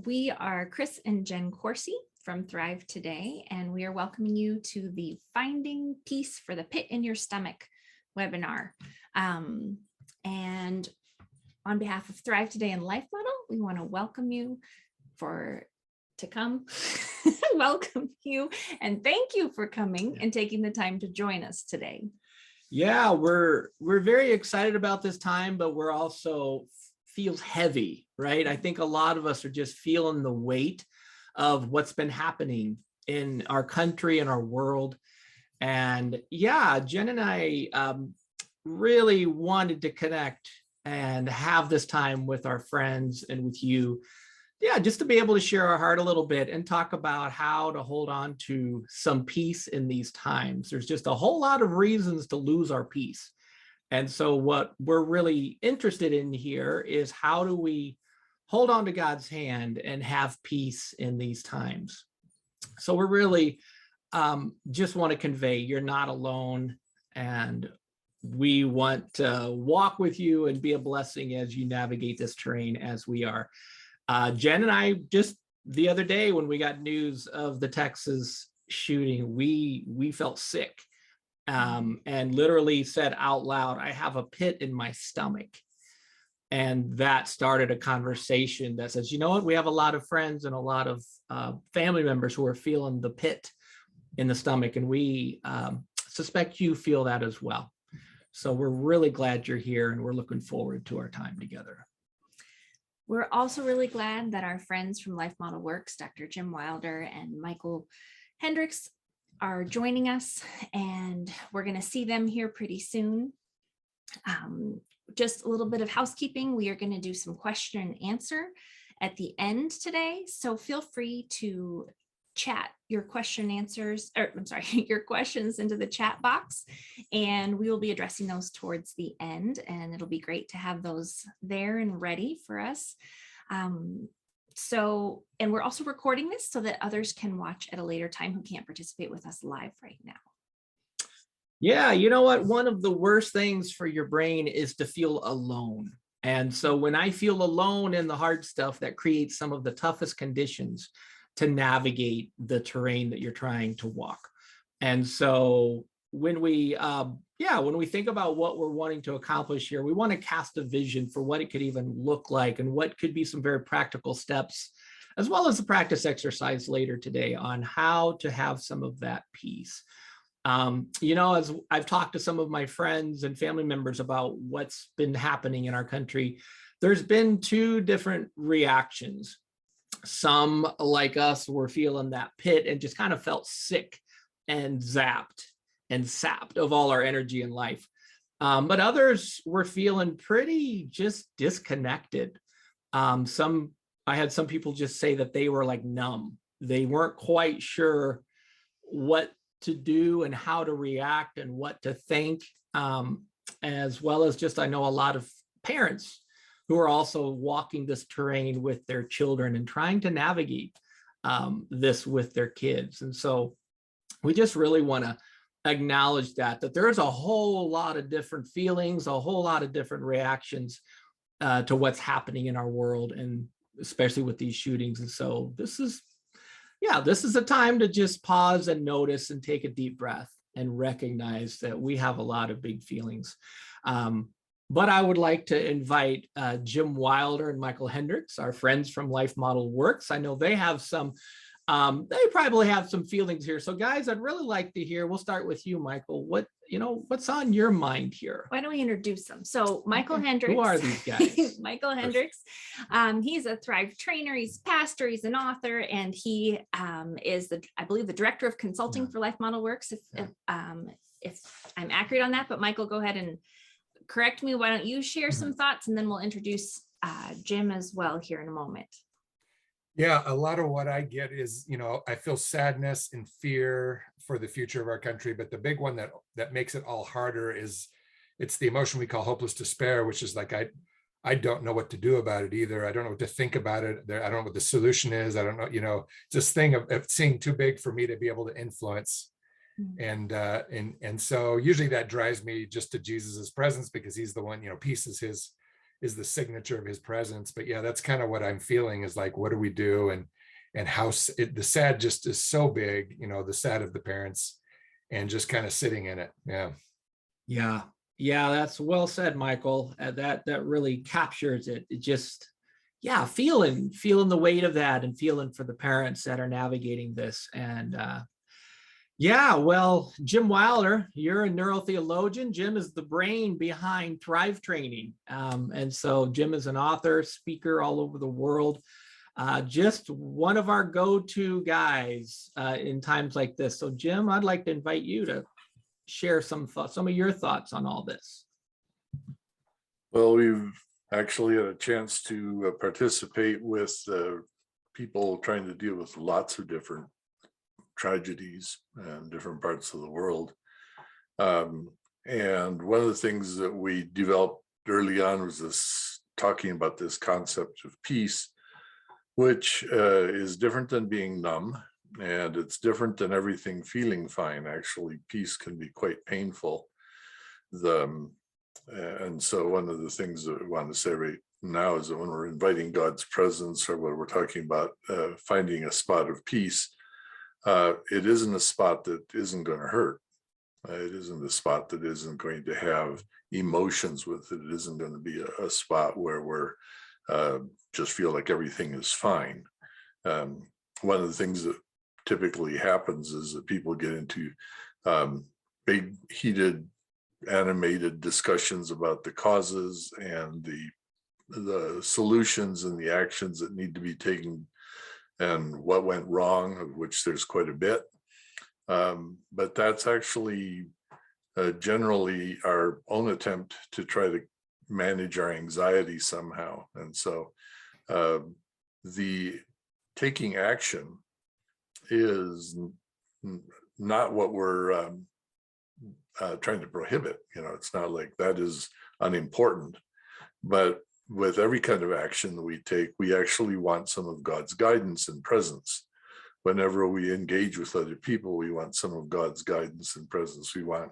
We are Chris and Jen Coursey from Thrive Today, and we are welcoming you to the Finding Peace for the Pit in Your Stomach webinar. And on behalf of Thrive Today and Life Model, we want to welcome you to come, welcome you, and thank you for coming and taking the time to join us today. Yeah, we're very excited about this time, but we're also feels heavy, right? I think a lot of us are just feeling the weight of what's been happening in our country and our world. And yeah, Jen and I really wanted to connect and have this time with our friends and with you. Yeah, just to be able to share our heart a little bit and talk about how to hold on to some peace in these times. There's just a whole lot of reasons to lose our peace. And so what we're really interested in here is how do we hold on to God's hand and have peace in these times? So we're really just want to convey you're not alone, and we want to walk with you and be a blessing as you navigate this terrain as we are. Jen and I, just the other day when we got news of the Texas shooting, we felt sick. And literally said out loud, I have a pit in my stomach. And that started a conversation that says, you know what, we have a lot of friends and a lot of family members who are feeling the pit in the stomach. And we suspect you feel that as well. So we're really glad you're here, and we're looking forward to our time together. We're also really glad that our friends from Life Model Works, Dr. Jim Wilder and Michael Hendricks, are joining us, and we're going to see them here pretty soon. Just a little bit of housekeeping. We are going to do some question and answer at the end today. So feel free to chat your your questions into the chat box, and we will be addressing those towards the end, and it'll be great to have those there and ready for us. And we're also recording this so that others can watch at a later time who can't participate with us live right now. Yeah, you know what? One of the worst things for your brain is to feel alone. And so when I feel alone in the hard stuff, that creates some of the toughest conditions to navigate the terrain that you're trying to walk. And so when we think about what we're wanting to accomplish here, we want to cast a vision for what it could even look like and what could be some very practical steps, as well as a practice exercise later today on how to have some of that peace. As I've talked to some of my friends and family members about what's been happening in our country, there's been two different reactions. Some, like us, were feeling that pit and just kind of felt sick and zapped and sapped of all our energy in life. But others were feeling pretty just disconnected. I had some people just say that they were like numb. They weren't quite sure what to do and how to react and what to think, as well as just, I know a lot of parents who are also walking this terrain with their children and trying to navigate this with their kids. And so we just really want to acknowledge that there's a whole lot of different feelings, a whole lot of different reactions to what's happening in our world, and especially with these shootings. And so this is a time to just pause and notice and take a deep breath and recognize that we have a lot of big feelings. But I would like to invite Jim Wilder and Michael Hendricks, our friends from Life Model Works. I know they have they probably have some feelings here. So guys, I'd really like to hear, we'll start with you, Michael. What's on your mind here? Why don't we introduce them? So Michael Hendricks. Who are these guys? Michael Hendricks. He's a Thrive trainer, he's pastor, he's an author, and he is I believe the director of consulting for Life Model Works, if I'm accurate on that. But Michael, go ahead and correct me. Why don't you share some thoughts, and then we'll introduce Jim as well here in a moment. Yeah, a lot of what I get is, I feel sadness and fear for the future of our country. But the big one that makes it all harder is it's the emotion we call hopeless despair, which is like, I don't know what to do about it either. I don't know what to think about it. I don't know what the solution is. I don't know, this thing of seeing too big for me to be able to influence. And so usually that drives me just to Jesus's presence, because he's the one, peace is is the signature of his presence. But yeah, that's kind of what I'm feeling, is like, what do we do? And how the sad just is so big, the sad of the parents, and just kind of sitting in it. Yeah. Yeah. Yeah, that's well said, Michael. That really captures it. It just, yeah, feeling the weight of that, and feeling for the parents that are navigating this. And yeah, well, Jim Wilder, you're a neurotheologian. Jim is the brain behind Thrive Training. And so Jim is an author, speaker all over the world. Just one of our go-to guys in times like this. So Jim, I'd like to invite you to share some thoughts, some of your thoughts on all this. Well, we've actually had a chance to participate with people trying to deal with lots of different tragedies and different parts of the world. And one of the things that we developed early on was this, talking about this concept of peace, which is different than being numb, and it's different than everything feeling fine. Actually, peace can be quite painful. And so one of the things that we want to say right now is that when we're inviting God's presence, or when we're talking about finding a spot of peace, it isn't a spot that isn't going to hurt. It isn't a spot that isn't going to have emotions with it. It isn't going to be a spot where we're just feel like everything is fine. One of the things that typically happens is that people get into big, heated, animated discussions about the causes and the solutions and the actions that need to be taken, and what went wrong, of which there's quite a bit. But that's actually generally our own attempt to try to manage our anxiety somehow. And so the taking action is not what we're trying to prohibit. It's not like that is unimportant, but with every kind of action that we take, we actually want some of God's guidance and presence. Whenever we engage with other people, we want some of God's guidance and presence. We want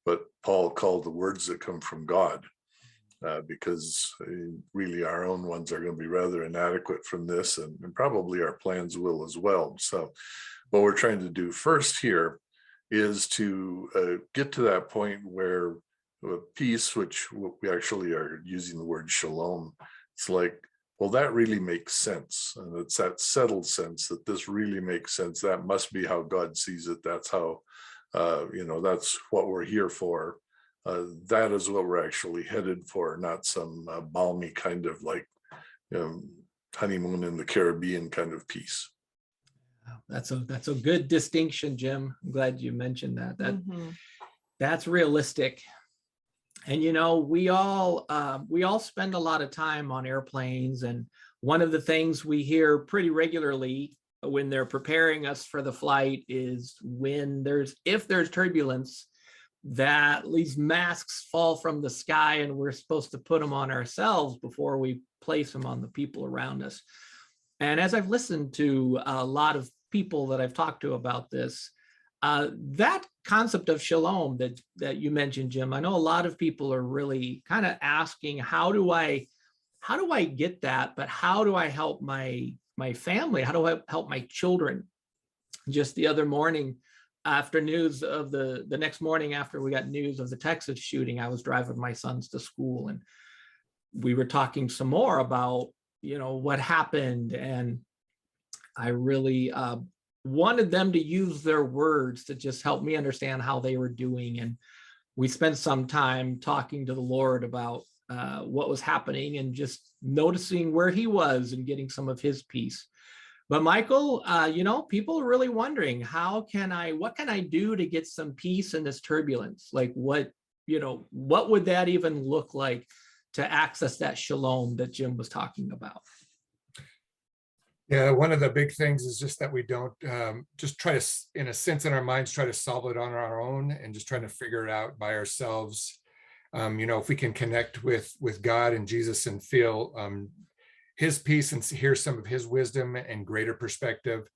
what Paul called the words that come from God, because really our own ones are going to be rather inadequate from this, and probably our plans will as well. So what we're trying to do first here is to get to that point where peace, which we actually are using the word shalom, it's like, well, that really makes sense. And it's that settled sense that this really makes sense. That must be how God sees it. That's how, that's what we're here for. That is what we're actually headed for, not some balmy kind of like honeymoon in the Caribbean kind of peace. That's a good distinction, Jim. I'm glad you mentioned that. That's realistic. And we all spend a lot of time on airplanes, and one of the things we hear pretty regularly when they're preparing us for the flight is if there's turbulence, that these masks fall from the sky, and we're supposed to put them on ourselves before we place them on the people around us. And as I've listened to a lot of people that I've talked to about this, that concept of shalom that you mentioned, Jim, I know a lot of people are really kind of asking, how do I get that? But how do I help my family? How do I help my children? Just the other morning, after news of the next morning after we got news of the Texas shooting, I was driving my sons to school, and we were talking some more about what happened, and I really wanted them to use their words to just help me understand how they were doing. And we spent some time talking to the Lord about what was happening, and just noticing where he was and getting some of his peace. But Michael, people are really wondering, what can I do to get some peace in this turbulence? Like what would that even look like to access that shalom that Jim was talking about? Yeah, one of the big things is just that we don't just try to, in a sense, in our minds, try to solve it on our own and just trying to figure it out by ourselves. If we can connect with God and Jesus and feel his peace and hear some of his wisdom and greater perspective,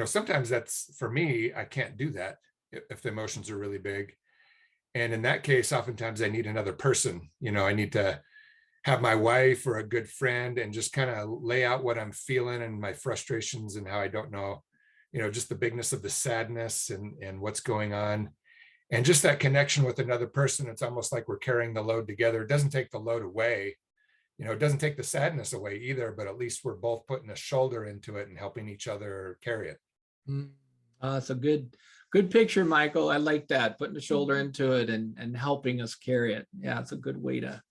sometimes that's, for me, I can't do that if the emotions are really big. And in that case, oftentimes I need another person. I need to have my wife or a good friend and just kind of lay out what I'm feeling and my frustrations and how I don't know, just the bigness of the sadness and what's going on. And just that connection with another person, it's almost like we're carrying the load together. It doesn't take the load away. It doesn't take the sadness away either, but at least we're both putting a shoulder into it and helping each other carry it. That's a good picture, Michael. I like that, putting the shoulder into it and helping us carry it. Yeah, it's a good way to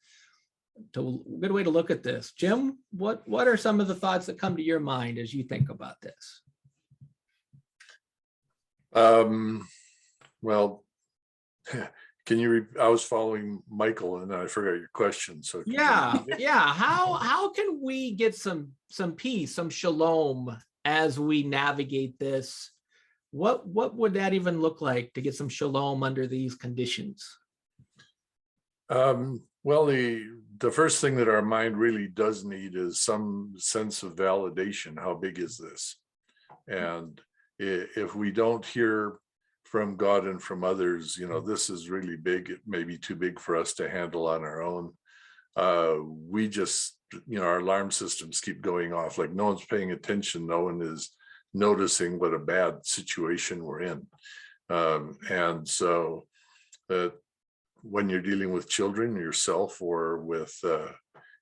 look at this. Jim, what are some of the thoughts that come to your mind as you think about this? Well, I was following Michael and I forgot your question. So yeah. How can we get some peace, some shalom as we navigate this? What would that even look like to get some shalom under these conditions? Well, the first thing that our mind really does need is some sense of validation. How big is this? And if we don't hear from God and from others, this is really big. It may be too big for us to handle on our own. We just, our alarm systems keep going off. Like no one's paying attention. No one is noticing what a bad situation we're in. And so when you're dealing with children, yourself, or with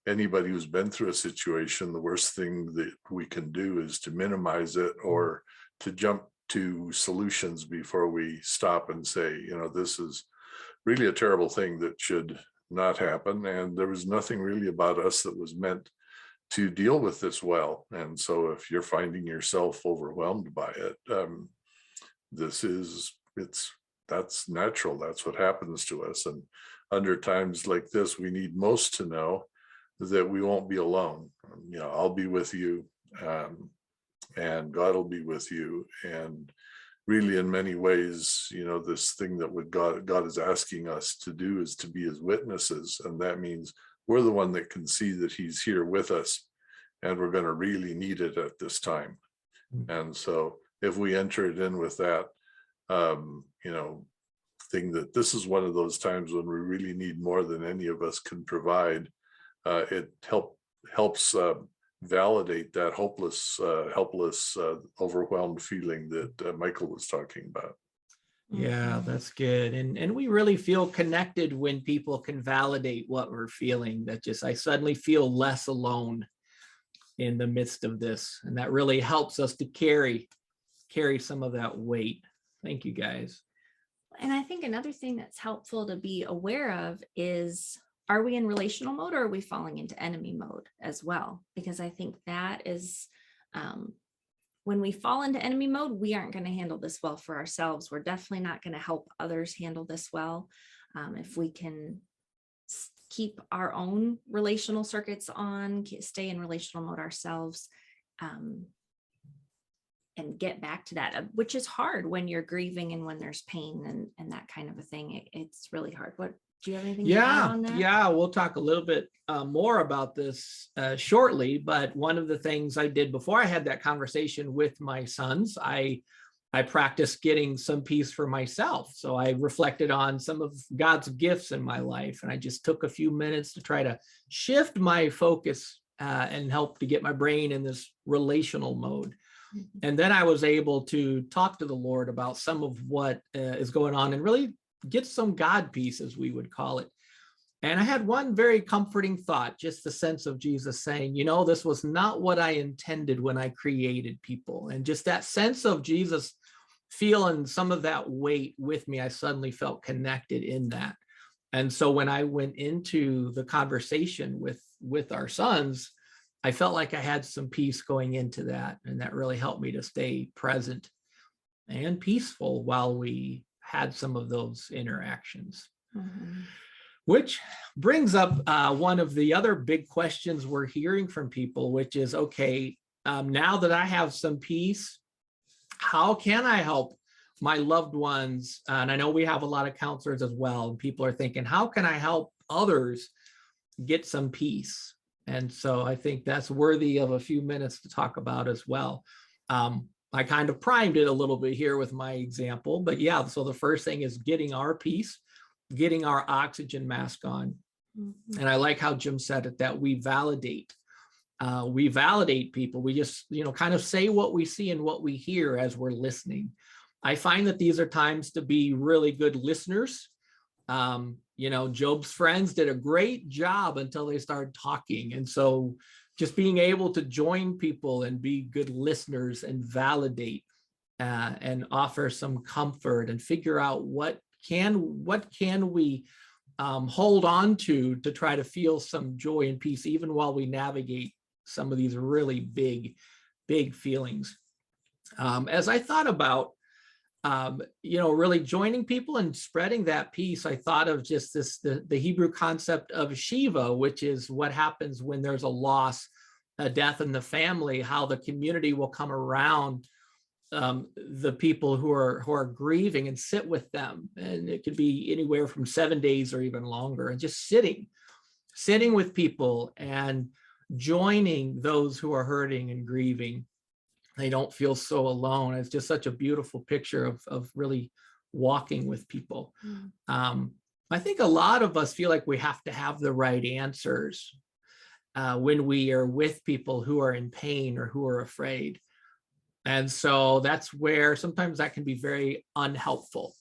anybody who's been through a situation, the worst thing that we can do is to minimize it or to jump to solutions before we stop and say, this is really a terrible thing that should not happen. And there was nothing really about us that was meant to deal with this well. And so if you're finding yourself overwhelmed by it, that's natural. That's what happens to us. And under times like this, we need most to know that we won't be alone. I'll be with you, and God will be with you. And really, in many ways, this thing that God is asking us to do is to be his witnesses. And that means we're the one that can see that he's here with us, and we're going to really need it at this time. And so if we enter it in with that, thing that this is one of those times when we really need more than any of us can provide, it helps validate that hopeless, helpless, overwhelmed feeling that Michael was talking about. Yeah, that's good. And we really feel connected when people can validate what we're feeling. That just, I suddenly feel less alone in the midst of this. And that really helps us to carry some of that weight. Thank you, guys. And I think another thing that's helpful to be aware of is, are we in relational mode or are we falling into enemy mode as well? Because I think that is, when we fall into enemy mode, we aren't going to handle this well for ourselves. We're definitely not going to help others handle this well. If we can keep our own relational circuits on, stay in relational mode ourselves, and get back to that, which is hard when you're grieving and when there's pain and that kind of a thing. It's really hard. What do you have anything to add on that? Yeah, we'll talk a little bit more about this shortly. But one of the things I did before I had that conversation with my sons, I practiced getting some peace for myself. So I reflected on some of God's gifts in my life, and I just took a few minutes to try to shift my focus and help to get my brain in this relational mode. And then I was able to talk to the Lord about some of what is going on and really get some God peace, as we would call it. And I had one very comforting thought, just the sense of Jesus saying, this was not what I intended when I created people. And just that sense of Jesus feeling some of that weight with me, I suddenly felt connected in that. And so when I went into the conversation with our sons, I felt like I had some peace going into that. And that really helped me to stay present and peaceful while we had some of those interactions. Mm-hmm. Which brings up one of the other big questions we're hearing from people, which is, okay, now that I have some peace, how can I help my loved ones? And I know we have a lot of counselors as well. And people are thinking, how can I help others get some peace? And so I think that's worthy of a few minutes to talk about as well. I kind of primed it a little bit here with my example, but yeah, so the first thing is getting our peace, getting our oxygen mask on. Mhm. And I like how Jim said it, that we validate people. We just, kind of say what we see and what we hear as we're listening. I find that these are times to be really good listeners. Job's friends did a great job until they started talking. And so just being able to join people and be good listeners and validate and offer some comfort and figure out what can we hold on to try to feel some joy and peace, even while we navigate some of these really big feelings. As I thought about, really joining people and spreading that peace, I thought of just the Hebrew concept of Shiva, which is what happens when there's a loss, a death in the family, how the community will come around the people who are grieving and sit with them. And it could be anywhere from 7 days or even longer, and just sitting with people and joining those who are hurting and grieving. They don't feel so alone. It's just such a beautiful picture of really walking with people. I think a lot of us feel like we have to have the right answers when we are with people who are in pain or who are afraid. And so that's where sometimes that can be very unhelpful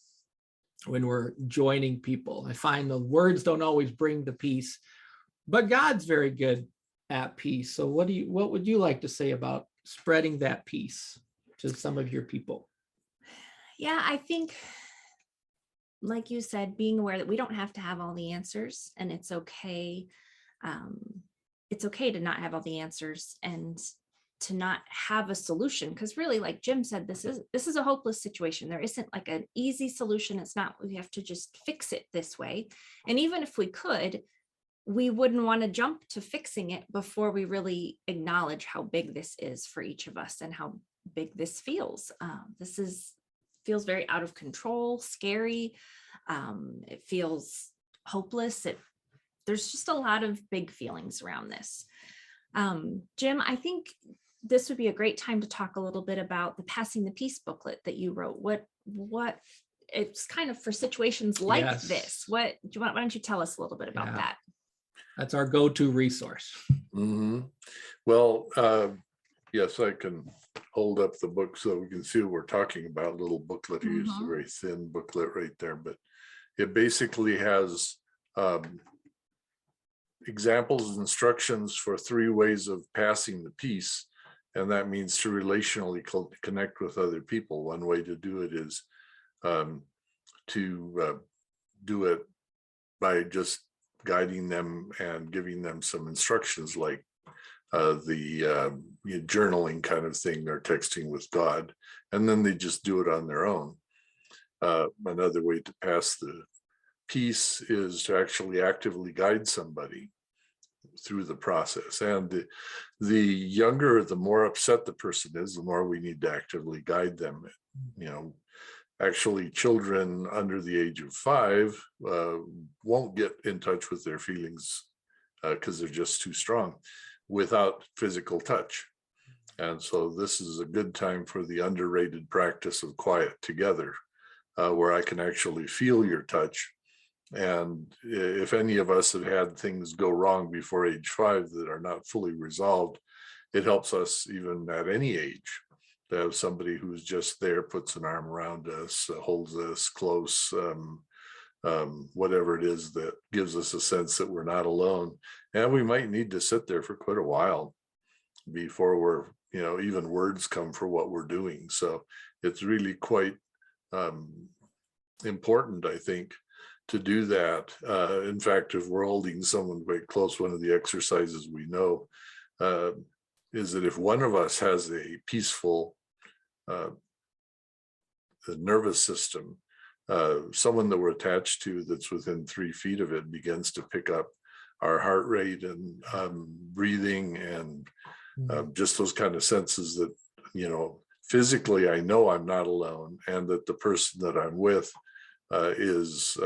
when we're joining people. I find the words don't always bring the peace, but God's very good at peace. So what would you like to say about spreading that peace to some of your people? Yeah, I think, like you said, being aware that we don't have to have all the answers, and it's okay. It's okay to not have all the answers and to not have a solution, because really, like Jim said, this is a hopeless situation. There isn't like an easy solution. It's not, we have to just fix it this way. And even if we could, we wouldn't want to jump to fixing it before we really acknowledge how big this is for each of us and how big this feels. Feels very out of control, scary. It feels hopeless. There's just a lot of big feelings around this. Jim, I think this would be a great time to talk a little bit about the Passing the Peace booklet that you wrote. What it's kind of for situations like Yes. this. Why don't you tell us a little bit about that? That's our go-to resource. Mm-hmm. Well, yes, I can hold up the book so we can see what we're talking about. Little booklet. He used a very thin booklet right there, but it basically has examples and instructions for 3 ways of passing the peace. And that means to relationally connect with other people. One way to do it is to do it by just guiding them and giving them some instructions, like the journaling kind of thing, or texting with God, and then they just do it on their own. Another way to pass the peace is to actually actively guide somebody through the process. And the younger, the more upset the person is, the more we need to actively guide them. Actually, children under the age of 5 won't get in touch with their feelings because they're just too strong without physical touch. And so this is a good time for the underrated practice of quiet together, where I can actually feel your touch. And if any of us have had things go wrong before age 5 that are not fully resolved, it helps us even at any age to have somebody who's just there, puts an arm around us, holds us close, whatever it is that gives us a sense that we're not alone. And we might need to sit there for quite a while before we're, even words come for what we're doing. So it's really quite important, I think, to do that. In fact, if we're holding someone quite close, one of the exercises we know is that if one of us has a peaceful nervous system, someone that we're attached to that's within 3 feet of it begins to pick up our heart rate and breathing and just those kind of senses that, physically I know I'm not alone, and that the person that I'm with is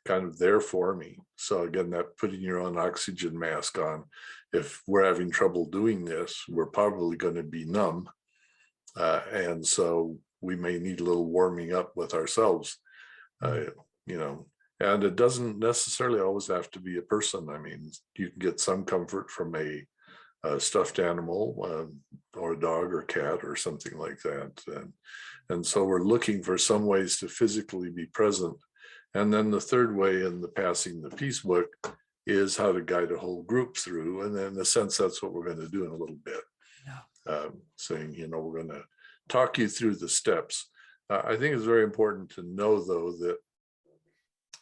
kind of there for me. So again, that putting your own oxygen mask on, if we're having trouble doing this, we're probably going to be numb. And so we may need a little warming up with ourselves. And it doesn't necessarily always have to be a person. I mean, you can get some comfort from a stuffed animal or a dog or cat or something like that. And so we're looking for some ways to physically be present. And then the third way in the Passing the Peace book is how to guide a whole group through. And in a sense, that's what we're going to do in a little bit. Saying, we're going to talk you through the steps. I think it's very important to know, though, that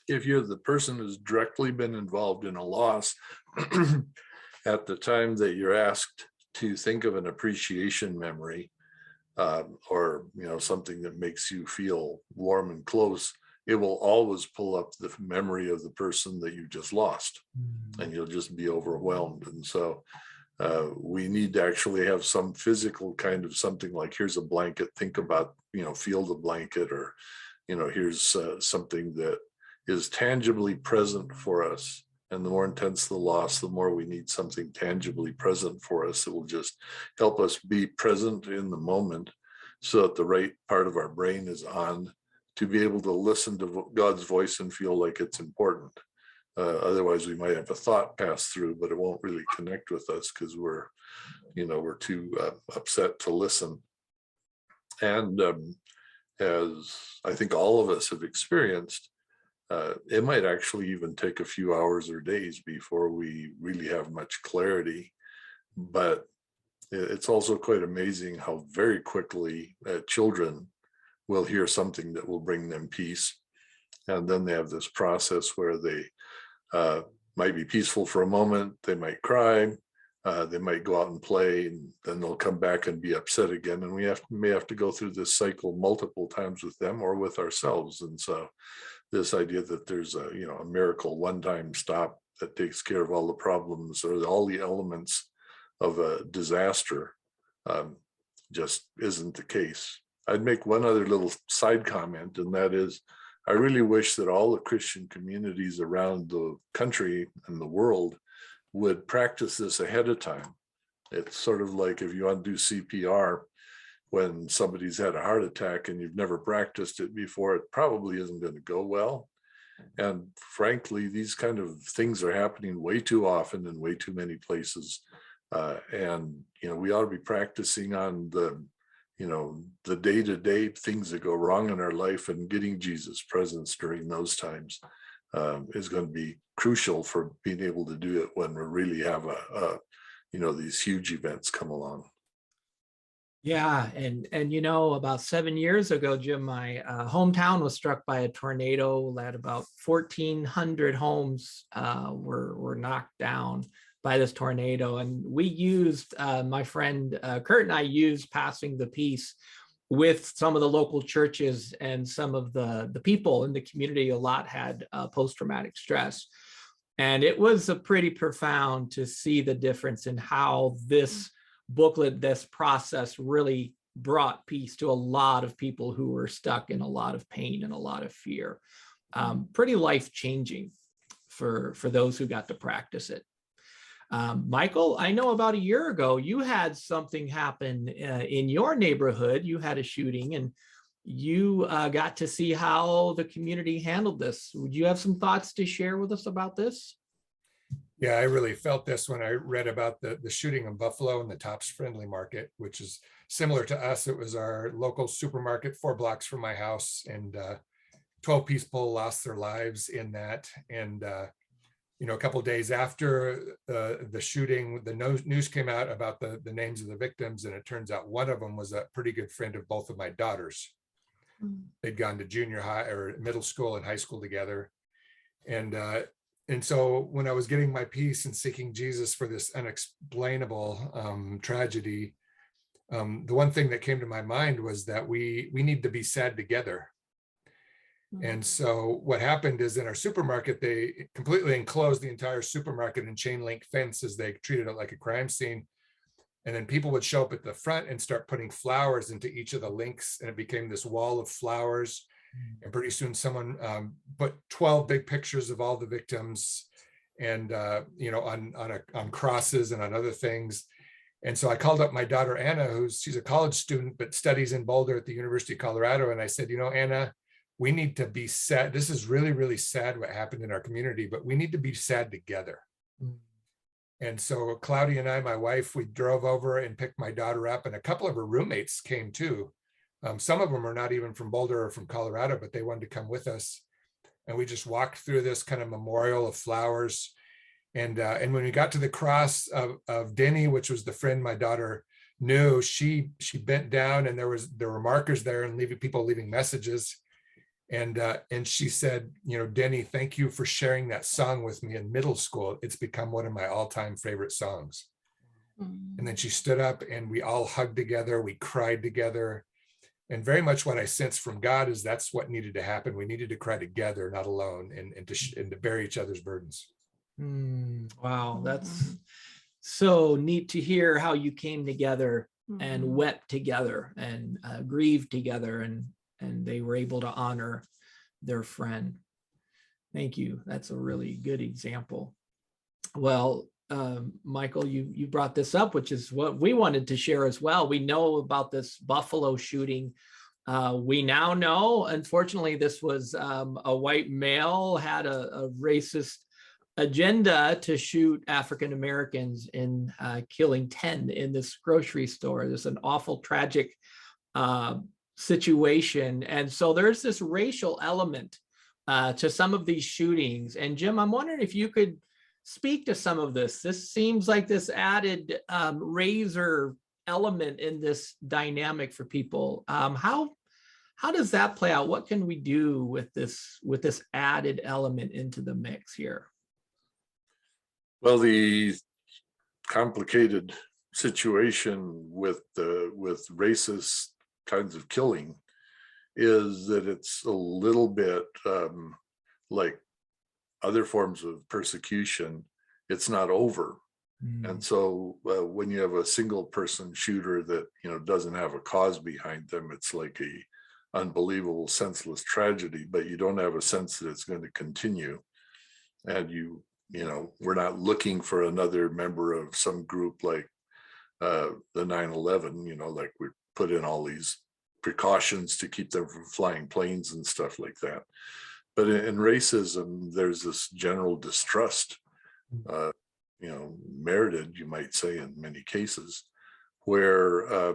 if you're the person who's directly been involved in a loss, at the time that you're asked to think of an appreciation memory, or something that makes you feel warm and close, it will always pull up the memory of the person that you just lost, and you'll just be overwhelmed. And so we need to actually have some physical kind of something like, here's a blanket, think about, feel the blanket, or, here's something that is tangibly present for us. And the more intense the loss, the more we need something tangibly present for us that will just help us be present in the moment, so that the right part of our brain is on to be able to listen to God's voice and feel like it's important. Otherwise, we might have a thought pass through, but it won't really connect with us because we're too upset to listen. And as I think all of us have experienced, it might actually even take a few hours or days before we really have much clarity. But it's also quite amazing how very quickly children will hear something that will bring them peace. And then they have this process where they might be peaceful for a moment, they might cry, they might go out and play, and then they'll come back and be upset again. And we may have to go through this cycle multiple times with them or with ourselves. And so this idea that there's a miracle one-time stop that takes care of all the problems or all the elements of a disaster just isn't the case. I'd make one other little side comment, and that is, I really wish that all the Christian communities around the country and the world would practice this ahead of time. It's sort of like if you want to do CPR when somebody's had a heart attack and you've never practiced it before, it probably isn't going to go well. And frankly, these kind of things are happening way too often in way too many places. And we ought to be practicing on the day-to-day things that go wrong in our life, and getting Jesus' presence during those times is going to be crucial for being able to do it when we really have these huge events come along. Yeah, and about 7 years ago, Jim, my hometown was struck by a tornado that about 1,400 homes were knocked down by this tornado. And we used, my friend Kurt and I used Passing the Peace with some of the local churches, and some of the people in the community a lot had post-traumatic stress. And it was pretty profound to see the difference in how this booklet, this process really brought peace to a lot of people who were stuck in a lot of pain and a lot of fear. Pretty life-changing for those who got to practice it. Michael, I know about a year ago, you had something happen in your neighborhood. You had a shooting, and you got to see how the community handled this. Would you have some thoughts to share with us about this? Yeah, I really felt this when I read about the shooting in Buffalo in the Tops Friendly Market, which is similar to us. It was our local supermarket 4 blocks from my house, and 12 people lost their lives in that. And a couple of days after the shooting, the news came out about the names of the victims, and it turns out one of them was a pretty good friend of both of my daughters. They'd gone to junior high or middle school and high school together. And so when I was getting my peace and seeking Jesus for this unexplainable tragedy, the one thing that came to my mind was that we need to be sad together. And so what happened is, in our supermarket, they completely enclosed the entire supermarket in chain link fences. They treated it like a crime scene. And then people would show up at the front and start putting flowers into each of the links, and it became this wall of flowers. And pretty soon someone put 12 big pictures of all the victims, and on crosses and on other things. And so I called up my daughter Anna, she's a college student but studies in Boulder at the University of Colorado, and I said, Anna, we need to be sad. This is really, really sad what happened in our community, but we need to be sad together. And so Claudia and I, my wife, we drove over and picked my daughter up, and a couple of her roommates came too. Some of them are not even from Boulder or from Colorado, but they wanted to come with us. And we just walked through this kind of memorial of flowers. And when we got to the cross of Denny, which was the friend my daughter knew, she bent down, and there were markers there and people leaving messages. And she said, you know, Denny, thank you for sharing that song with me in middle school. It's become one of my all-time favorite songs. And then she stood up and we all hugged together. We cried together. And very much what I sense from God is that's what needed to happen. We needed to cry together, not alone, and to bear each other's burdens. Wow, that's so neat to hear how you came together and wept together and grieved together, and they were able to honor their friend. Thank you. That's a really good example. Well, Michael, you brought this up, which is what we wanted to share as well. We know about this Buffalo shooting. We now know, unfortunately, this was a white male had a racist agenda to shoot African Americans in killing 10 in this grocery store. There's an awful, tragic situation. And so there's this racial element to some of these shootings. And Jim, I'm wondering if you could speak to some of this. This seems like this added razor element in this dynamic for people. How does that play out? What can we do with this added element into the mix here? Well, the complicated situation with racist kinds of killing is that it's a little bit like other forms of persecution. It's not over. And so when you have a single person shooter that, you know, doesn't have a cause behind them, it's like a unbelievable, senseless tragedy, but you don't have a sense that it's going to continue. And you know, we're not looking for another member of some group like the 9/11, you know, like we put in all these precautions to keep them from flying planes and stuff like that. But in racism, there's this general distrust, you know, merited, you might say, in many cases, where,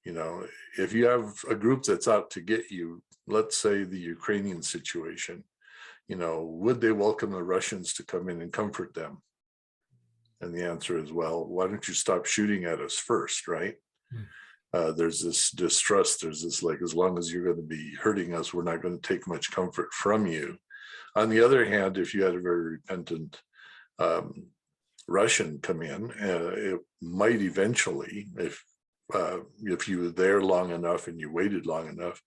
you know, if you have a group that's out to get you, let's say the Ukrainian situation, you know, would they welcome the Russians to come in and comfort them? And the answer is, well, why don't you stop shooting at us first, right? There's this distrust. There's this, like, as long as you're going to be hurting us, we're not going to take much comfort from you. On the other hand, if you had a very repentant Russian come in, it might eventually, if you were there long enough and you waited long enough,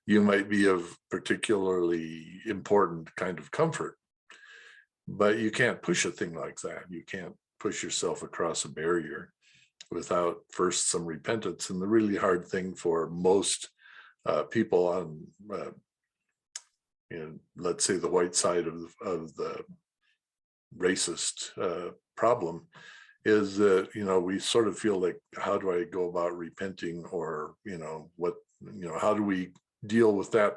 you might be of particularly important kind of comfort. But you can't push a thing like that. You can't push yourself across a barrier without first some repentance. And the really hard thing for most people on, you know, let's say the white side of the racist problem is that, you know, we sort of feel like, how do I go about repenting, or, you know, what, you know, how do we deal with that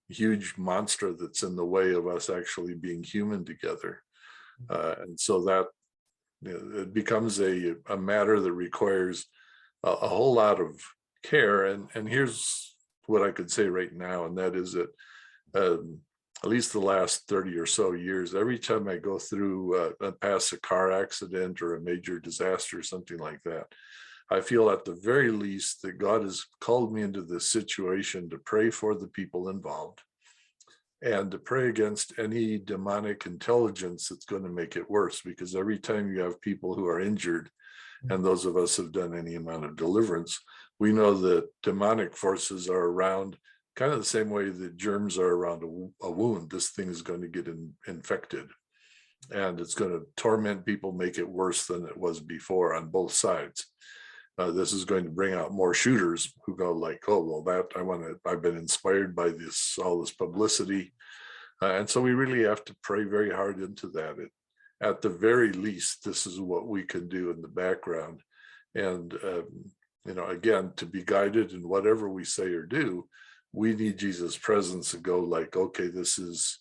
huge monster that's in the way of us actually being human together? And so that, you know, it becomes a matter that requires a whole lot of care. And here's what I could say right now, and that is that at least the last 30 or so years, every time I go through past a car accident or a major disaster or something like that, I feel at the very least that God has called me into this situation to pray for the people involved and to pray against any demonic intelligence that's going to make it worse. Because every time you have people who are injured, and those of us who have done any amount of deliverance, we know that demonic forces are around kind of the same way that germs are around a wound. This thing is going to get infected, and it's going to torment people, make it worse than it was before on both sides. This is going to bring out more shooters who go like, oh, well, I've been inspired by all this publicity. And so we really have to pray very hard into that. At the very least, this is what we can do in the background. And, you know, again, to be guided in whatever we say or do, we need Jesus' presence to go like, okay, this is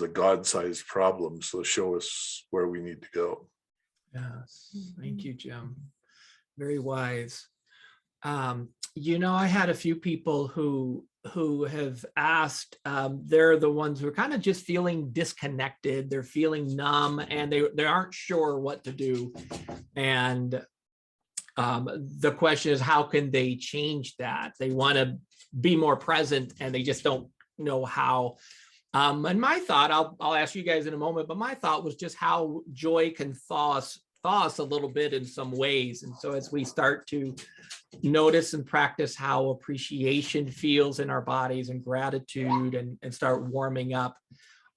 a God-sized problem, so show us where we need to go. Yes, thank you, Jim. Very wise. I had a few people who have asked, they're the ones who are kind of just feeling disconnected, they're feeling numb, and they aren't sure what to do. And the question is, how can they change that? They want to be more present and they just don't know how. And my thought, I'll ask you guys in a moment, but my thought was just how joy can thaw us a little bit in some ways. And so as we start to notice and practice how appreciation feels in our bodies and gratitude and start warming up,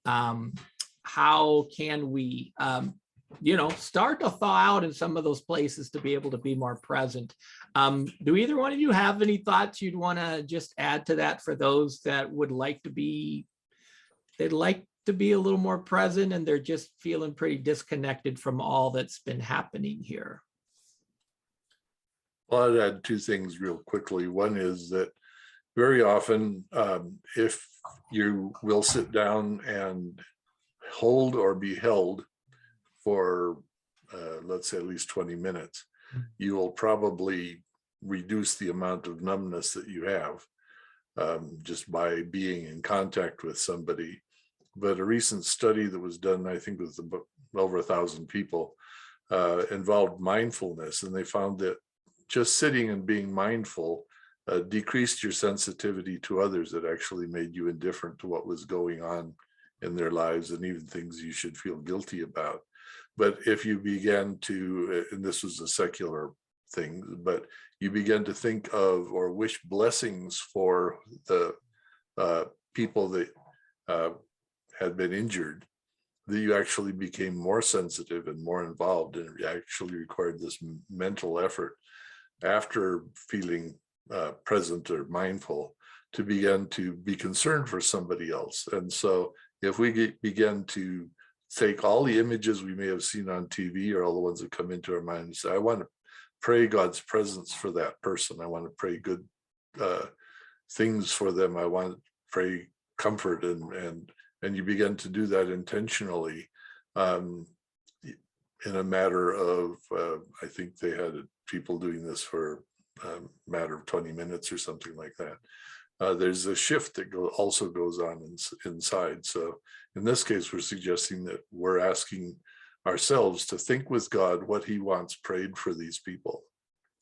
how can we start to thaw out in some of those places to be able to be more present? Do either one of you have any thoughts you'd want to just add to that for those that would like to be, they'd like to be a little more present and they're just feeling pretty disconnected from all that's been happening here? Well, I'd add two things real quickly. One is that very often, if you will sit down and hold or be held for, let's say, at least 20 minutes, you will probably reduce the amount of numbness that you have just by being in contact with somebody. But a recent study that was done, I think with over 1,000 people, involved mindfulness, and they found that just sitting and being mindful decreased your sensitivity to others. It actually made you indifferent to what was going on in their lives and even things you should feel guilty about. But if you began to, and this was a secular thing, but you began to think of or wish blessings for the people that had been injured, that you actually became more sensitive and more involved, and it actually required this mental effort after feeling present or mindful to begin to be concerned for somebody else. And so if we begin to take all the images we may have seen on TV or all the ones that come into our mind and say, I want to pray God's presence for that person. I want to pray good things for them. I want to pray comfort, and you begin to do that intentionally in a matter of, I think they had people doing this for a matter of 20 minutes or something like that. There's a shift that also goes on inside. So in this case, we're suggesting that we're asking ourselves to think with God what he wants prayed for these people,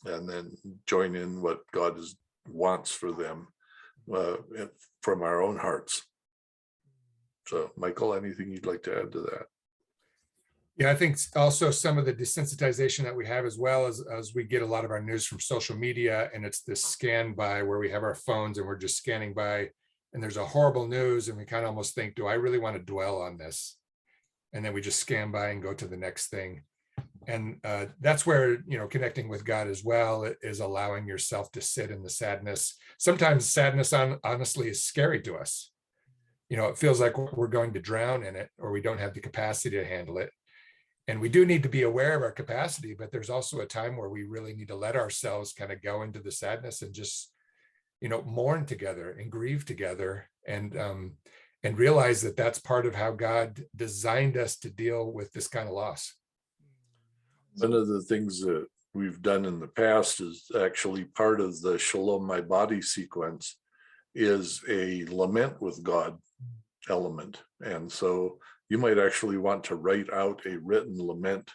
and then join in what God wants for them from our own hearts. So Michael, anything you'd like to add to that? Yeah, I think also some of the desensitization that we have, as well as we get a lot of our news from social media, and it's this scan by where we have our phones and we're just scanning by, and there's a horrible news and we kind of almost think, do I really want to dwell on this? And then we just scan by and go to the next thing. And that's where, connecting with God as well is allowing yourself to sit in the sadness. Sometimes sadness honestly is scary to us. It feels like we're going to drown in it, or we don't have the capacity to handle it. And we do need to be aware of our capacity, but there's also a time where we really need to let ourselves kind of go into the sadness and just, mourn together and grieve together, and realize that that's part of how God designed us to deal with this kind of loss. One of the things that we've done in the past is actually part of the Shalom My Body sequence is a lament with God element. And so you might actually want to write out a written lament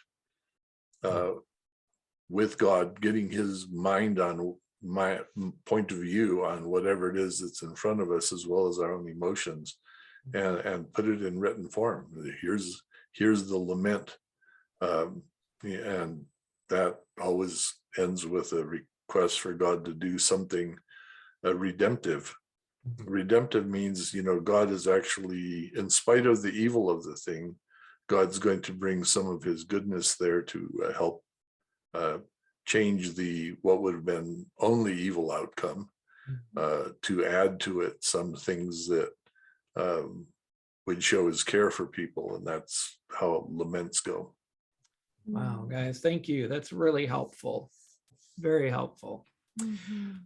with God, getting his mind on my point of view on whatever it is that's in front of us, as well as our own emotions, and put it in written form. Here's the lament. And that always ends with a request for God to do something redemptive. Redemptive means, God is actually, in spite of the evil of the thing, God's going to bring some of his goodness there to help change what would have been only evil outcome, to add to it some things that would show his care for people. And that's how laments go. Wow, guys, thank you. That's really helpful. Very helpful.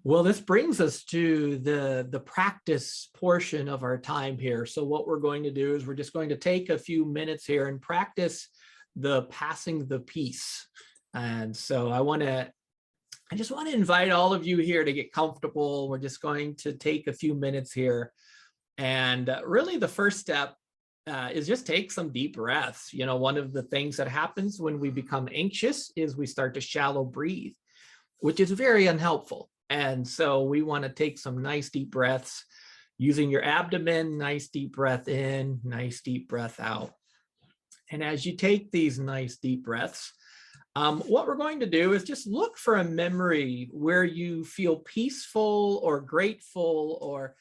Well, this brings us to the practice portion of our time here. So what we're going to do is we're just going to take a few minutes here and practice the passing the peace. And so I just want to invite all of you here to get comfortable. We're just going to take a few minutes here. And really the first step is just take some deep breaths. You know, one of the things that happens when we become anxious is we start to shallow breathe, which is very unhelpful. And so we want to take some nice deep breaths using your abdomen, nice deep breath in, nice deep breath out. And as you take these nice deep breaths, what we're going to do is just look for a memory where you feel peaceful or grateful, or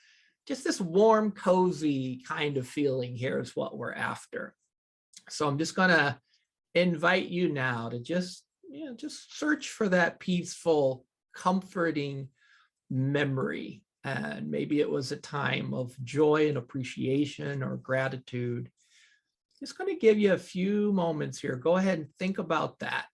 just this warm, cozy kind of feeling here is what we're after. So I'm just going to invite you now to just search for that peaceful, comforting memory. And maybe it was a time of joy and appreciation or gratitude. Just going to give you a few moments here. Go ahead and think about that.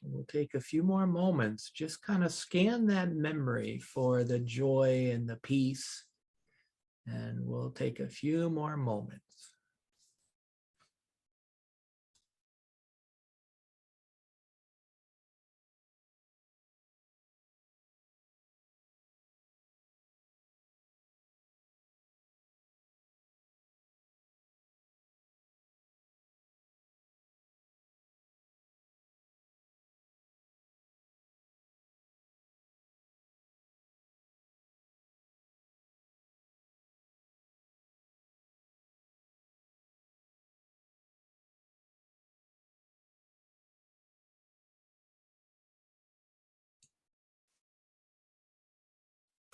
We'll take a few more moments, just kind of scan that memory for the joy and the peace. And we'll take a few more moments.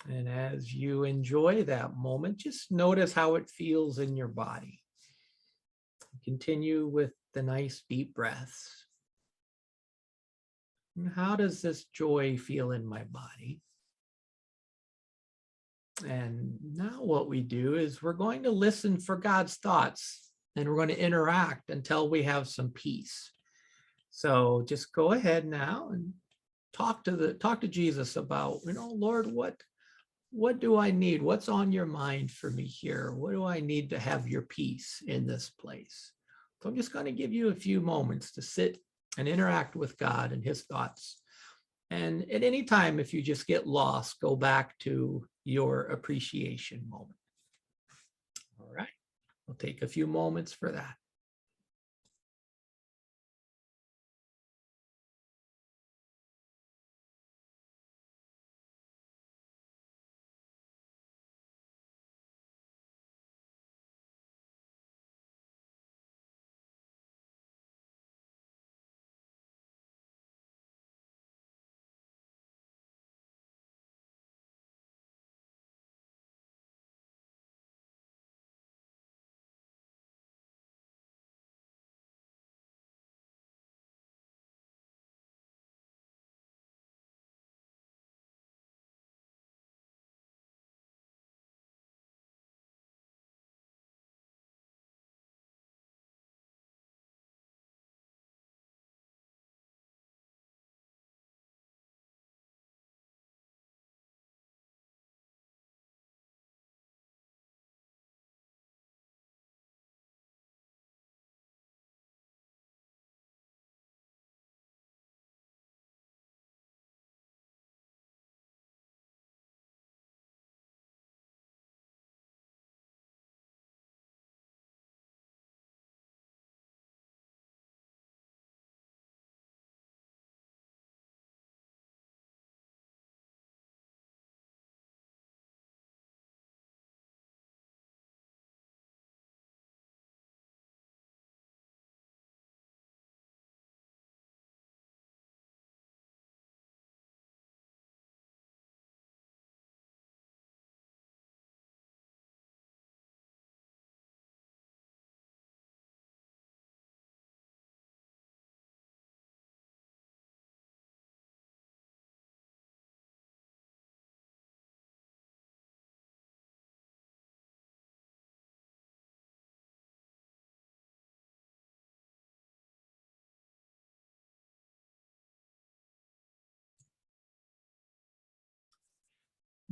And as you enjoy that moment, just notice how it feels in your body. Continue with the nice deep breaths. And how does this joy feel in my body? And now what we do is we're going to listen for God's thoughts, and we're going to interact until we have some peace. So just go ahead now and talk to Jesus about, Lord, what do I need? What's on your mind for me here? What do I need to have your peace in this place? So I'm just going to give you a few moments to sit and interact with God and his thoughts. And at any time, if you just get lost, go back to your appreciation moment. All right, we'll take a few moments for that.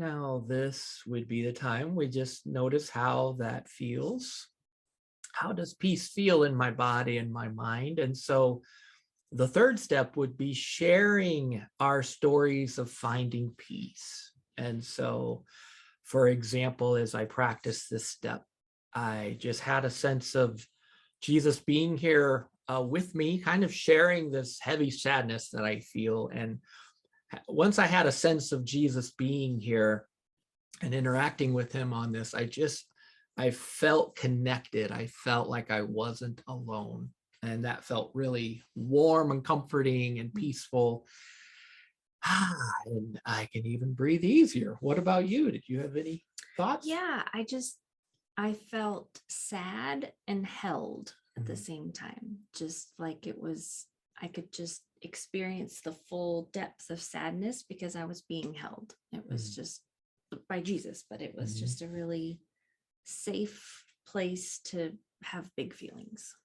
Now, this would be the time we just notice how that feels. How does peace feel in my body and my mind? And so the third step would be sharing our stories of finding peace. And so, for example, as I practice this step, I just had a sense of Jesus being here with me, kind of sharing this heavy sadness that I feel. And once I had a sense of Jesus being here and interacting with him on this, I felt connected. I felt like I wasn't alone. And that felt really warm and comforting and peaceful. And I can even breathe easier. What about you? Did you have any thoughts? Yeah, I felt sad and held at the same time. Just like I could just experience the full depth of sadness because I was being held. It was just by Jesus, but it was just a really safe place to have big feelings.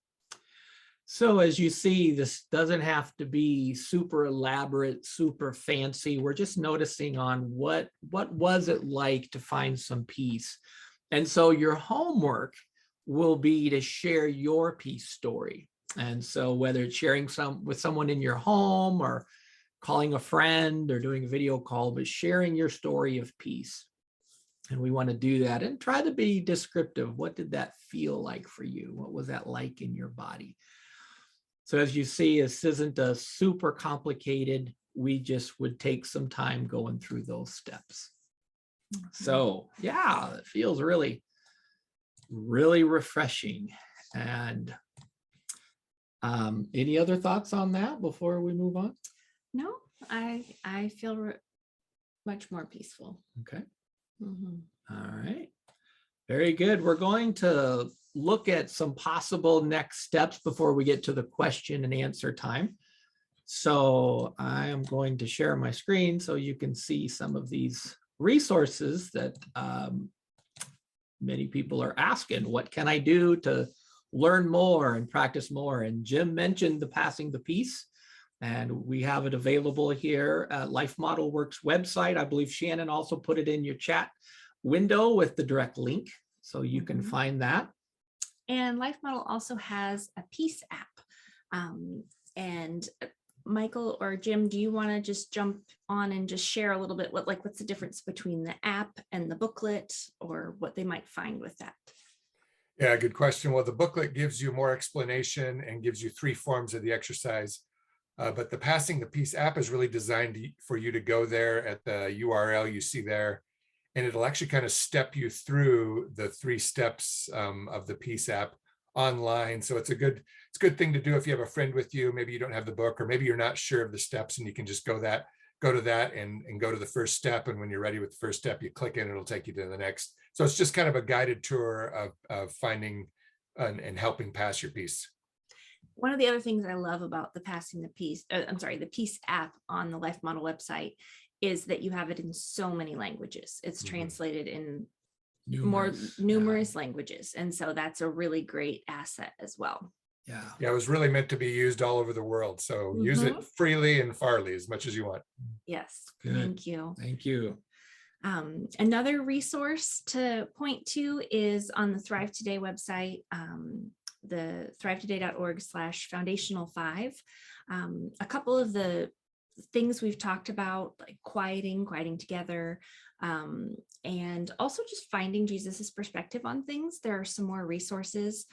So as you see, this doesn't have to be super elaborate, super fancy. We're just noticing on what was it like to find some peace. And so your homework will be to share your peace story. And so whether it's sharing with someone in your home or calling a friend or doing a video call, but sharing your story of peace. And we want to do that and try to be descriptive. What did that feel like for you? What was that like in your body? So as you see, this isn't a super complicated. We just would take some time going through those steps. So yeah, it feels really, really refreshing. And any other thoughts on that before we move on? No, I feel much more peaceful. Okay. Mm-hmm. All right. Very good. We're going to look at some possible next steps before we get to the question and answer time. So I am going to share my screen so you can see some of these resources that many people are asking. What can I do to learn more and practice more? And Jim mentioned the Passing the Peace, and we have it available here at Life Model Works website. I believe Shannon also put it in your chat window with the direct link, so you can find that. And Life Model also has a peace app. And Michael or Jim, do you want to just jump on and just share a little bit what's the difference between the app and the booklet, or what they might find with that? Yeah, good question. Well, the booklet gives you more explanation and gives you 3 forms of the exercise. But the Passing the Peace app is really designed for you to go there at the URL you see there, and it'll actually kind of step you through the 3 steps of the Peace app online. So it's a good thing to do if you have a friend with you. Maybe you don't have the book, or maybe you're not sure of the steps, and you can just go to that and go to the first step. And when you're ready with the first step, you click it, it'll take you to the next. So it's just kind of a guided tour of finding and helping pass your peace. One of the other things I love about the the Peace app on the Life Model website is that you have it in so many languages. It's translated in numerous languages. And so that's a really great asset as well. Yeah. Yeah, it was really meant to be used all over the world. So use it freely and farly as much as you want. Yes. Good. Thank you. Thank you. Another resource to point to is on the Thrive Today website, the thrivetoday.org/foundational5. A couple of the things we've talked about, like quieting together, and also just finding Jesus's perspective on things. There are some more resources.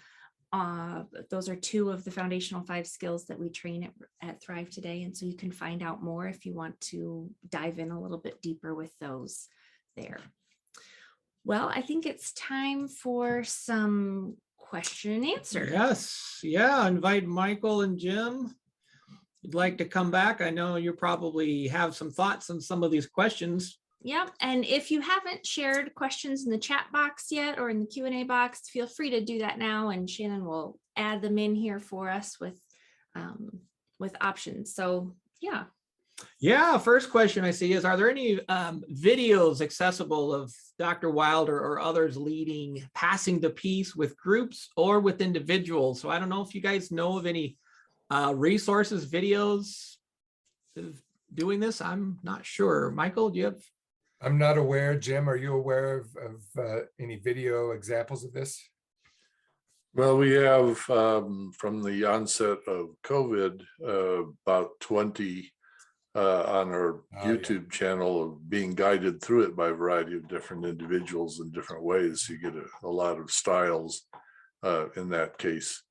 Those are 2 of the foundational 5 skills that we train at Thrive Today. And so you can find out more if you want to dive in a little bit deeper with those there. Well, I think it's time for some question and answer. Yes. Yeah. Invite Michael and Jim. You'd like to come back. I know you probably have some thoughts on some of these questions. Yep. And if you haven't shared questions in the chat box yet or in the Q&A box, feel free to do that now, and Shannon will add them in here for us with options. So yeah. Yeah. First question I see is, are there any videos accessible of Dr. Wilder or others leading Passing the Peace with groups or with individuals? So I don't know if you guys know of any resources, videos of doing this. I'm not sure. Michael, do you have? I'm not aware. Jim, are you aware of any video examples of this? Well, we have from the onset of COVID, about 20 on our YouTube channel of being guided through it by a variety of different individuals in different ways. You get a lot of styles in that case.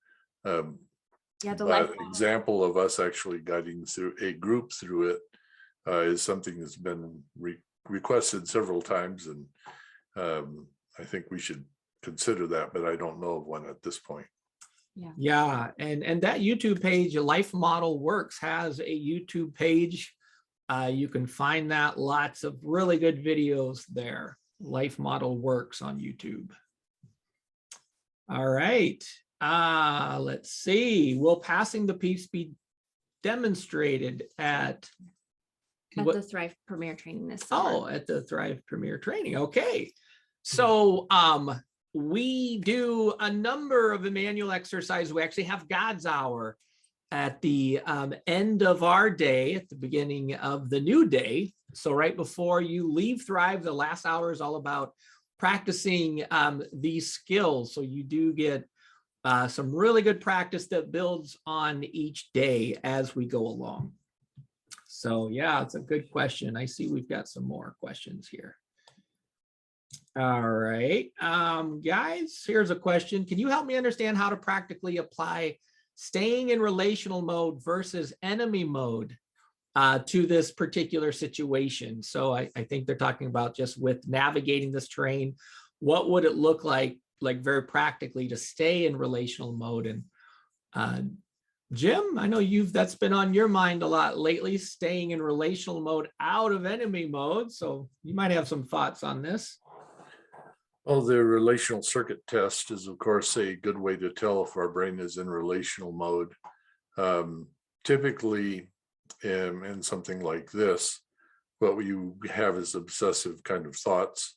Yeah, the But life example of us actually guiding through a group through it is something that's been requested several times, and I think we should consider that, but I don't know of one at this point. Yeah, and that YouTube page, Life Model Works, has a YouTube page. You can find that, lots of really good videos there. Life Model Works on YouTube. All right. Let's see. Will passing the peace be demonstrated at the Thrive Premier Training this summer. Oh, at the Thrive Premier Training. Okay. So we do a number of Emmanuel exercises. We actually have God's Hour at the end of our day, at the beginning of the new day. So right before you leave Thrive, the last hour is all about practicing these skills. So you do get some really good practice that builds on each day as we go along. So yeah, it's a good question. I see we've got some more questions here. All right, guys, here's a question. Can you help me understand how to practically apply staying in relational mode versus enemy mode to this particular situation? So I think they're talking about just with navigating this terrain, what would it look like very practically to stay in relational mode? And Jim, I know that's been on your mind a lot lately, staying in relational mode out of enemy mode. So you might have some thoughts on this. Well, the relational circuit test is, of course, a good way to tell if our brain is in relational mode. Typically, in something like this, what you have is obsessive kind of thoughts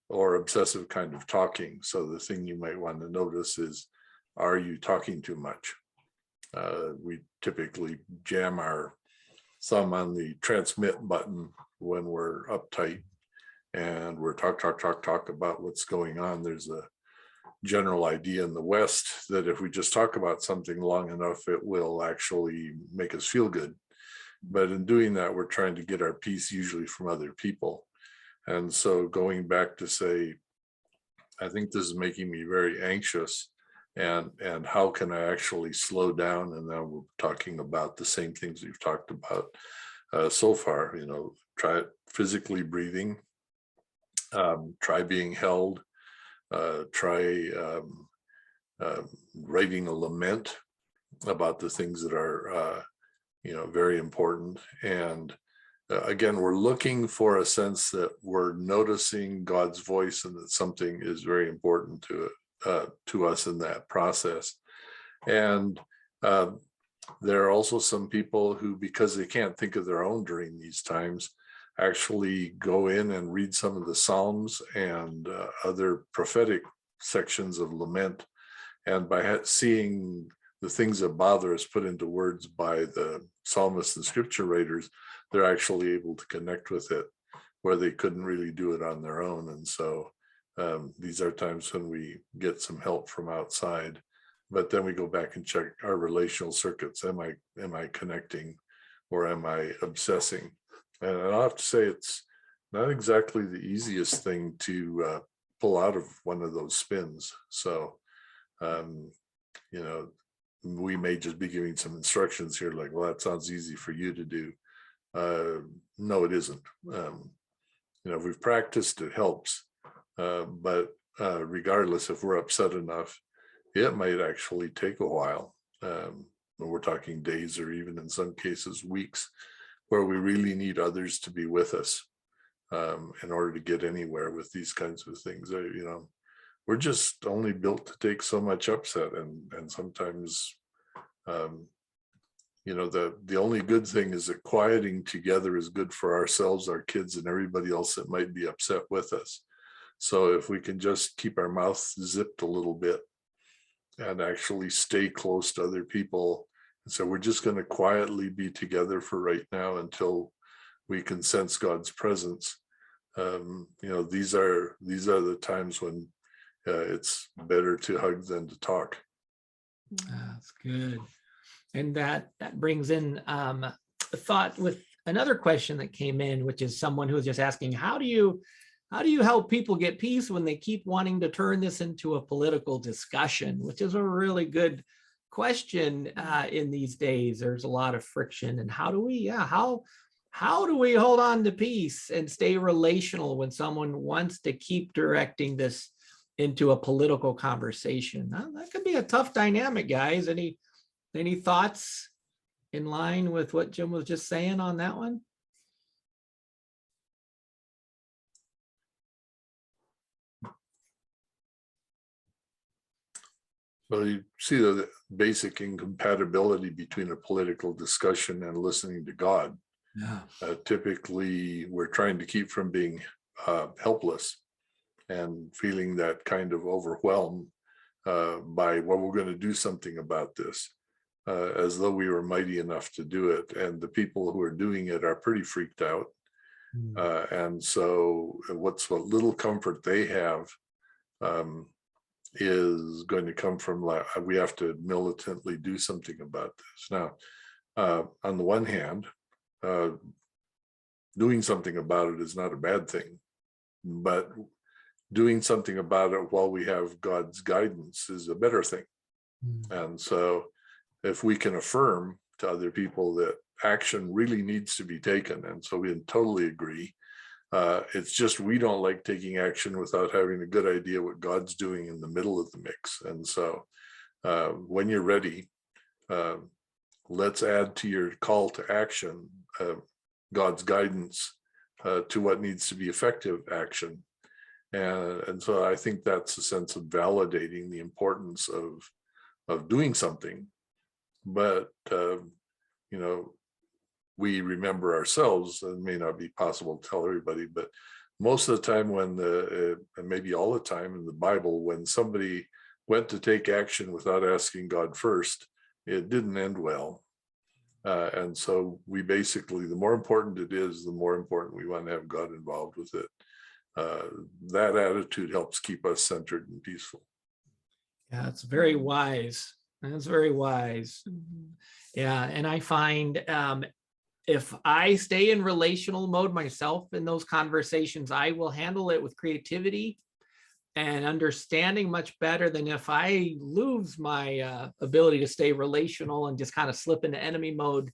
or obsessive kind of talking. So the thing you might want to notice is, are you talking too much? We typically jam our thumb on the transmit button when we're uptight and we're talk about what's going on. There's a general idea in the West that if we just talk about something long enough, it will actually make us feel good. But in doing that, we're trying to get our peace usually from other people. And so going back to say, I think this is making me very anxious, and how can I actually slow down? And then we're talking about the same things we've talked about so far. Try physically breathing, try being held, try writing a lament about the things that are very important. And again, we're looking for a sense that we're noticing God's voice and that something is very important to us in that process. And there are also some people who, because they can't think of their own during these times, actually go in and read some of the Psalms and other prophetic sections of lament. And by seeing the things that bother us put into words by the psalmists and scripture writers, they're actually able to connect with it where they couldn't really do it on their own. And so these are times when we get some help from outside, but then we go back and check our relational circuits. Am I connecting or am I obsessing? And I'll have to say it's not exactly the easiest thing to pull out of one of those spins. So, we may just be giving some instructions here like, well, that sounds easy for you to do. No, it isn't. If we've practiced, it helps. But regardless, if we're upset enough, it might actually take a while. We're talking days or even in some cases weeks, where we really need others to be with us in order to get anywhere with these kinds of things. We're just only built to take so much upset, and sometimes the only good thing is that quieting together is good for ourselves, our kids, and everybody else that might be upset with us. So if we can just keep our mouth zipped a little bit and actually stay close to other people, and so we're just going to quietly be together for right now until we can sense God's presence. these are the times when it's better to hug than to talk. That's good. And that brings in a thought with another question that came in, which is someone who was just asking, how do you help people get peace when they keep wanting to turn this into a political discussion, which is a really good question in these days. There's a lot of friction. And how do we hold on to peace and stay relational when someone wants to keep directing this into a political conversation? That could be a tough dynamic, guys. Any thoughts in line with what Jim was just saying on that one? Well, you see the basic incompatibility between a political discussion and listening to God. Yeah. Typically, we're trying to keep from being helpless and feeling that kind of overwhelmed by, well, we're going to do something about this, as though we were mighty enough to do it. And the people who are doing it are pretty freaked out. And so what little comfort they have is going to come from, like, we have to militantly do something about this. Now, on the one hand, doing something about it is not a bad thing, but doing something about it while we have God's guidance is a better thing. And so if we can affirm to other people that action really needs to be taken, and so we totally agree, it's just we don't like taking action without having a good idea what God's doing in the middle of the mix. And so when you're ready, let's add to your call to action God's guidance to what needs to be effective action. And so I think that's a sense of validating the importance of doing something. But, we remember ourselves, and it may not be possible to tell everybody, but most of the time and maybe all the time in the Bible, when somebody went to take action without asking God first, it didn't end well. And so we basically, the more important it is, the more important we want to have God involved with it. That attitude helps keep us centered and peaceful. Yeah, it's very wise. That's very wise. Yeah, and I find if I stay in relational mode myself in those conversations, I will handle it with creativity and understanding much better than if I lose my ability to stay relational and just kind of slip into enemy mode.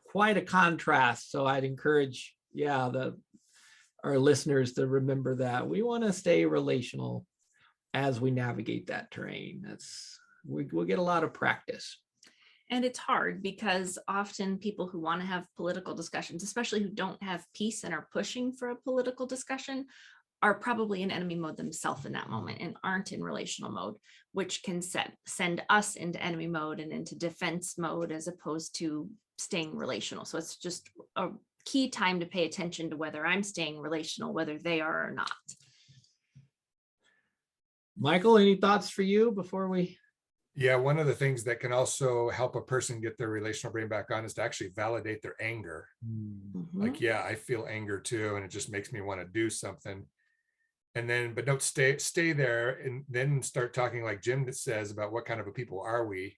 Quite a contrast. So I'd encourage, our listeners to remember that we want to stay relational as we navigate that terrain. We'll get a lot of practice. And it's hard because often people who want to have political discussions, especially who don't have peace and are pushing for a political discussion, are probably in enemy mode themselves in that moment and aren't in relational mode, which can send us into enemy mode and into defense mode as opposed to staying relational. So it's just a key time to pay attention to whether I'm staying relational, whether they are or not. Michael, any thoughts for you before we? Yeah, one of the things that can also help a person get their relational brain back on is to actually validate their anger. Like, yeah, I feel anger too, and it just makes me want to do something. And then, but don't stay there and then start talking like Jim says about what kind of a people are we.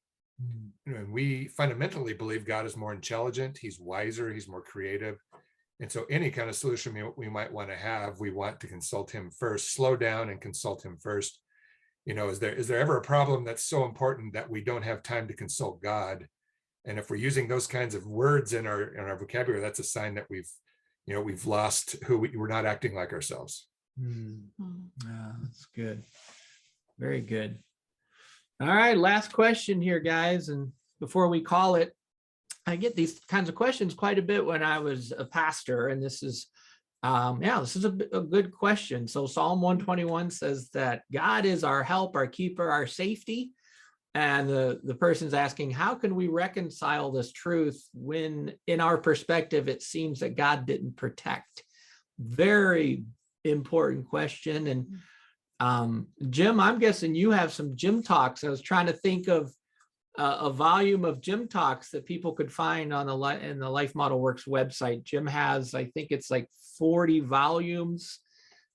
And we fundamentally believe God is more intelligent, he's wiser, he's more creative. And so any kind of solution we might want to have, we want to consult him first, slow down and consult him first. Is there ever a problem that's so important that we don't have time to consult God? And if we're using those kinds of words in our vocabulary, that's a sign that we've lost we're not acting like ourselves. That's good. Very good. All right, last question here, guys. And before we call it, I get these kinds of questions quite a bit when I was a pastor, and this is a good question. So Psalm 121 says that God is our help, our keeper, our safety. And the person's asking, how can we reconcile this truth when in our perspective, it seems that God didn't protect? Very important question. And Jim, I'm guessing you have some Jim talks. I was trying to think of a volume of Jim talks that people could find on in the Life Model Works website. Jim has, I think it's like 40 volumes,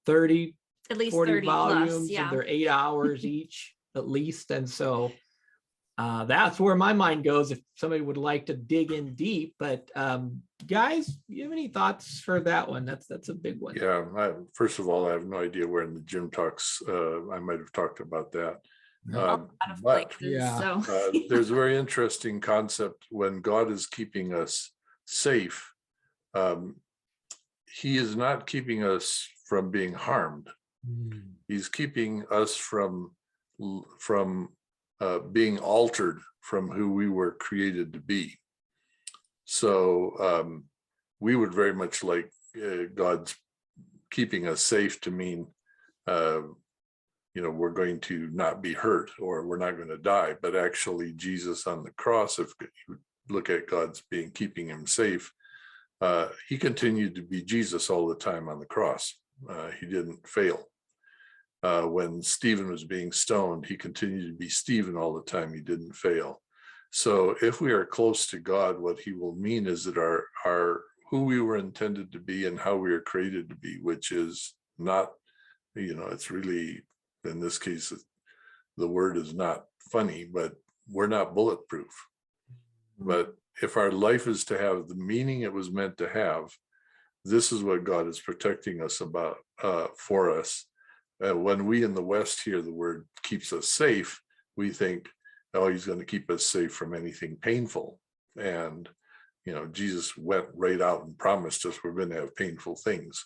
30, At least 40 30 volumes, plus, yeah. and they're 8 hours each at least. And so that's where my mind goes if somebody would like to dig in deep. But guys, you have any thoughts for that one? That's a big one. Yeah, first of all, I have no idea where in the gym talks I might have talked about that. A lot of But places, yeah. so. there's a very interesting concept when God is keeping us safe. He is not keeping us from being harmed. He's keeping us from being altered from who we were created to be. So we would very much like God's keeping us safe to mean, we're going to not be hurt or we're not going to die. But actually, Jesus on the cross, if you look at God's keeping him safe, he continued to be Jesus all the time on the cross. He didn't fail. When Stephen was being stoned, he continued to be Stephen all the time. He didn't fail. So if we are close to God, what he will mean is that our who we were intended to be and how we are created to be, which is not, it's really, in this case, the word is not funny, but we're not bulletproof. But if our life is to have the meaning it was meant to have, this is what God is protecting us about for us. When we in the West hear the word keeps us safe, we think, oh, he's going to keep us safe from anything painful. And, Jesus went right out and promised us we're going to have painful things.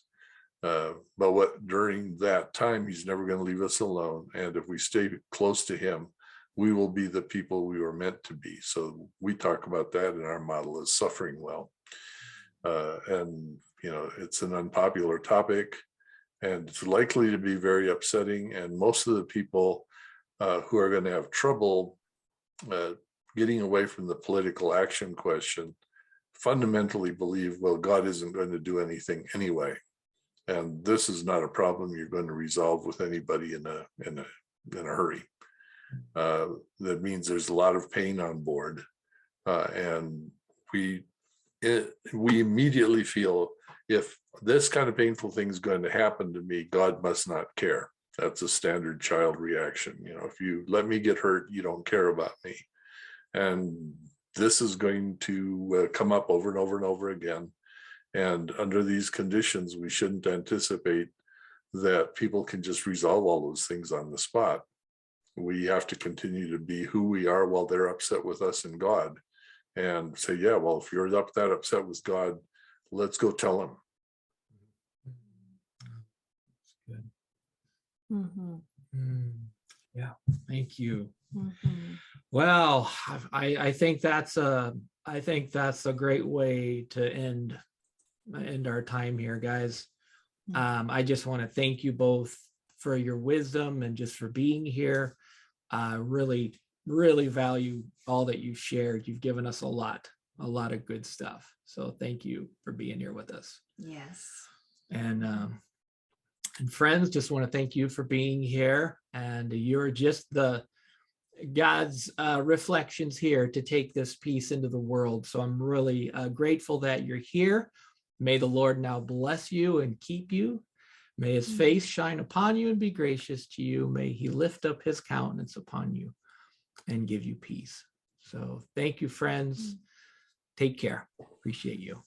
But during that time, he's never going to leave us alone. And if we stay close to him, we will be the people we were meant to be. So we talk about that in our model as suffering well. And, it's an unpopular topic. And it's likely to be very upsetting. And most of the people who are going to have trouble getting away from the political action question fundamentally believe, well, God isn't going to do anything anyway. And this is not a problem you're going to resolve with anybody in a hurry. That means there's a lot of pain on board. And we immediately feel, if this kind of painful thing is going to happen to me, God must not care. That's a standard child reaction. If you let me get hurt, you don't care about me. And this is going to come up over and over and over again. And under these conditions, we shouldn't anticipate that people can just resolve all those things on the spot. We have to continue to be who we are while they're upset with us and God, and say, yeah, well, if you're that upset with God, let's go tell him. Good. Mm-hmm. Yeah, thank you. Mm-hmm. Well, I think that's a great way to end our time here, guys. I just want to thank you both for your wisdom and just for being here. Really, really value all that you've shared. You've given us a lot of good stuff. So thank you for being here with us. Yes. And friends, just want to thank you for being here. And you're just the God's reflections here to take this peace into the world. So I'm really grateful that you're here. May the Lord now bless you and keep you. May his face shine upon you and be gracious to you. May he lift up his countenance upon you and give you peace. So thank you, friends. Take care. Appreciate you.